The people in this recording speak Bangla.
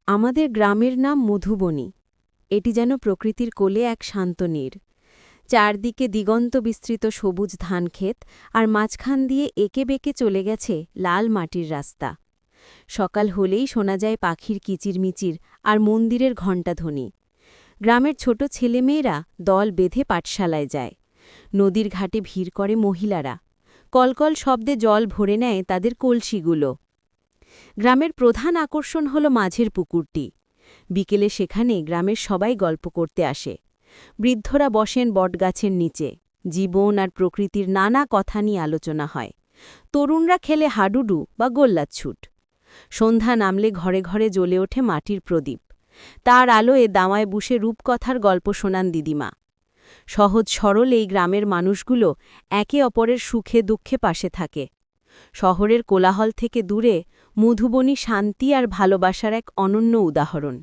আমাদের গ্রামের নাম মধুবনী। এটি যেন প্রকৃতির কোলে এক শান্ত নীড়। চারদিকে দিগন্ত বিস্তৃত সবুজ ধানক্ষেত, আর মাঝখান দিয়ে এঁকে বেঁকে চলে গেছে লাল মাটির রাস্তা। সকাল হলেই শোনা যায় পাখির কিচিরমিচির আর মন্দিরের ঘণ্টাধ্বনি। গ্রামের ছোট ছেলেমেয়েরা দল বেঁধে পাঠশালায় যায়। নদীর ঘাটে ভিড় করে মহিলারা। কলকল শব্দে জল ভরে নেয় তাদের কলসিগুলো। গ্রামের প্রধান আকর্ষণ হল মাঝের পুকুরটি। বিকেলে সেখানে গ্রামের সবাই গল্প করতে আসে। বৃদ্ধরা বসেন বটগাছের নিচে। জীবন আর প্রকৃতির নানা কথা নিয়ে আলোচনা হয়। তরুণরা খেলে হাডুডু বা গোল্লাচ্ছুট। সন্ধ্যা নামলে ঘরে ঘরে জ্বলে ওঠে মাটির প্রদীপ। তার আলোয় দাওয়ায় বুসে রূপকথার গল্প শোনান দিদিমা। সহজ সরল এই গ্রামের মানুষগুলো একে অপরের সুখে দুঃখে পাশে থাকে। শহরের কোলাহল থেকে দূরে মধুবনী শান্তি আর ভালোবাসার এক অনন্য উদাহরণ।